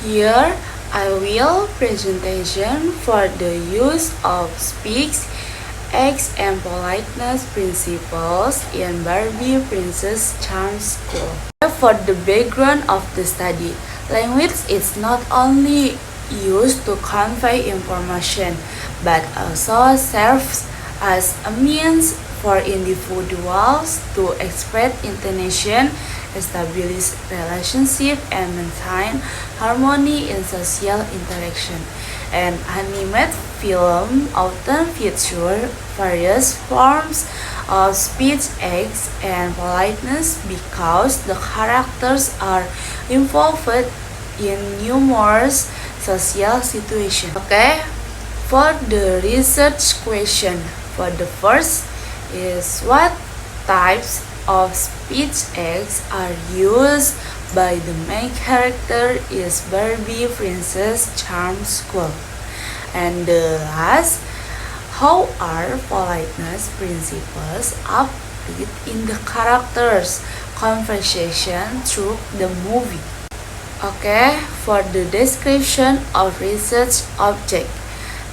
Here I will presentation for the use of speech, acts and politeness principles in Barbie Princess Charms School. For the background of the study, language is not only used to convey information but also serves as a means for individuals to express intention, establish relationship, and maintain harmony in social interaction. An animated film often features various forms of speech, acts, and politeness because the characters are involved in numerous social situations. Okay, for the research question, for the first is what types of speech acts are used by the main character is Barbie Princess Charm School. And the last, how are politeness principles applied in the characters' conversation through the movie? Okay, for the description of research object.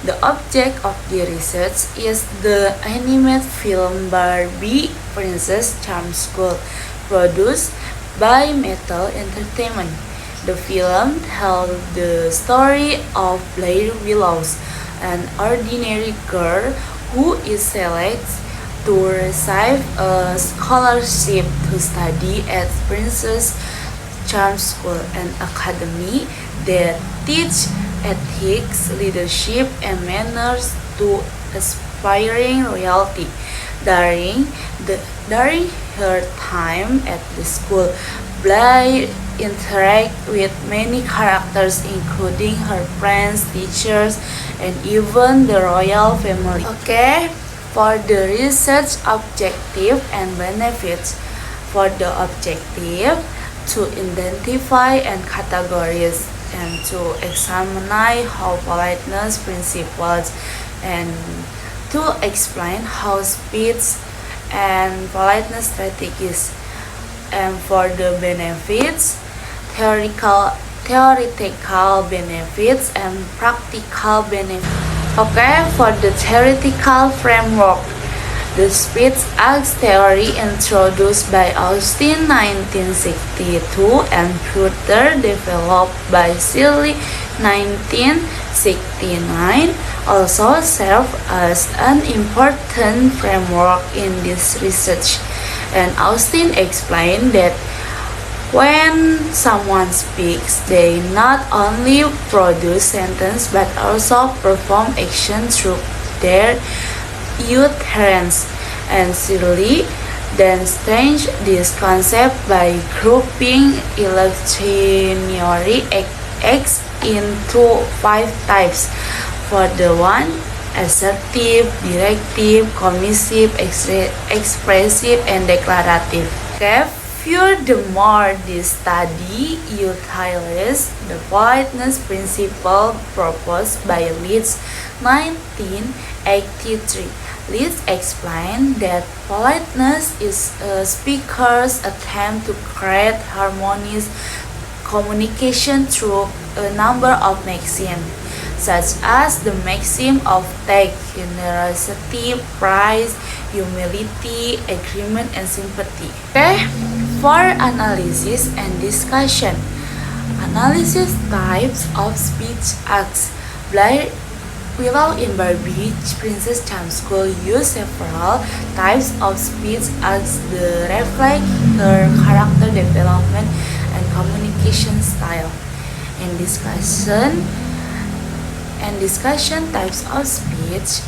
The object of the research is the animated film Barbie Princess Charm School, produced by Mattel Entertainment. The film tells the story of Blair Willows, an ordinary girl who is selected to receive a scholarship to study at Princess Charm School, an academy that teach ethics, leadership, and manners to aspiring royalty. During her time at the school, Blair interacts with many characters including her friends, teachers, and even the royal family. Okay, for the research objective and benefits. For the objective, to identify and categorize and to examine how politeness principles and to explain how speech and politeness strategies. And for the benefits, theoretical benefits and practical benefits. Okay, for the theoretical framework, the speech acts theory introduced by Austin 1962 and further developed by Seeley 1969 also serve as an important framework in this research. And Austin explained that when someone speaks, they not only produce sentence but also perform action through their utterance. And Seeley then changed this concept by grouping illusionary acts into 5 types. For the one, assertive, directive, commissive, expressive, and declarative. Okay, furthermore, this study utilizes the politeness principle proposed by Leeds 1983. Leeds explained that politeness is a speaker's attempt to create harmonious communication through a number of maxims, such as the maxim of tact, generosity, praise, humility, agreement, and sympathy. Okay, for analysis and discussion. Analysis types of speech acts. Blair Willow in Barbie Princess Charm School use several types of speech acts that reflect her character development and communication style. In discussion types of speech,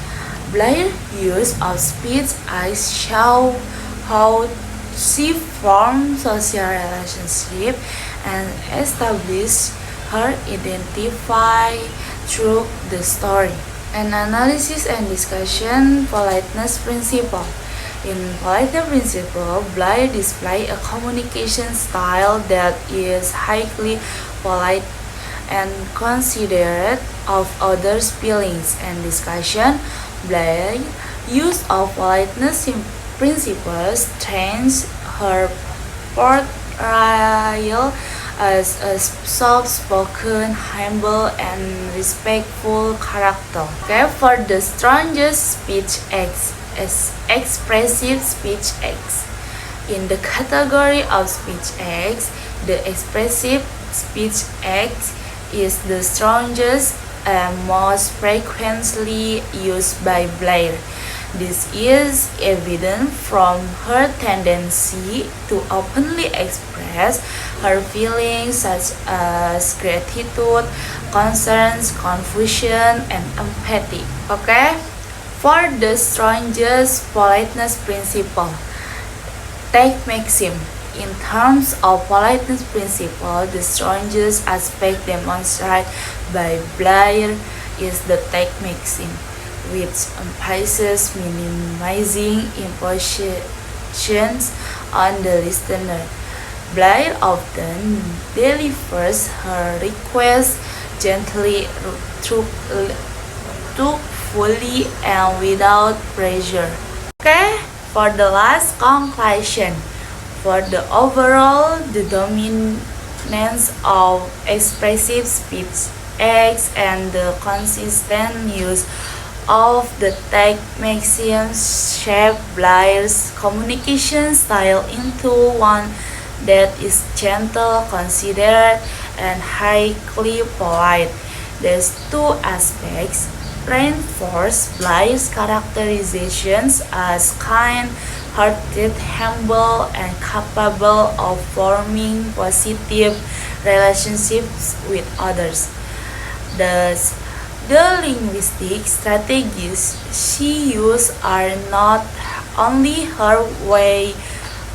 Blair's use of speech acts show how she forms social relationships and establish her identity through the story. An analysis and discussion politeness principle. In politeness principle, Blair displays a communication style that is highly polite and considerate of others' feelings. And discussion, Blair's use of politeness principles trains her portrayal as a soft-spoken, humble, and respectful character. Okay, for the strongest speech acts is expressive speech acts. In the category of speech acts, the expressive speech act is the strongest and most frequently used by Blair. This is evident from her tendency to openly express her feelings such as gratitude, concerns, confusion, and empathy. Okay? For the strongest politeness principle, take maxim. In terms of politeness principle, the strongest aspect demonstrated by Blair is the take maxim, which emphasizes minimizing impositions on the listener. Blair often delivers her request gently, truthfully, and without pressure. Okay, for the last conclusion, for the overall, the dominance of expressive speech acts and the consistent use of the take maxims shape Blair's communication style into one that is gentle, considerate, and highly polite. These two aspects reinforce Blair's characterizations as kind, hearted, humble, and capable of forming positive relationships with others. Thus, the linguistic strategies she used are not only her way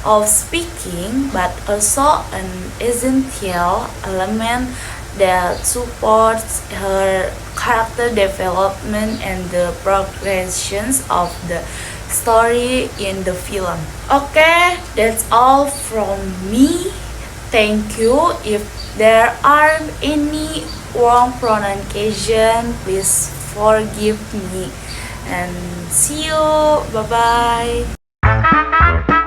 of speaking but also an essential element that supports her character development and the progressions of the story in the film. Okay, that's all from me. Thank you. If there are any wrong pronunciation, please forgive me. And see you. Bye bye.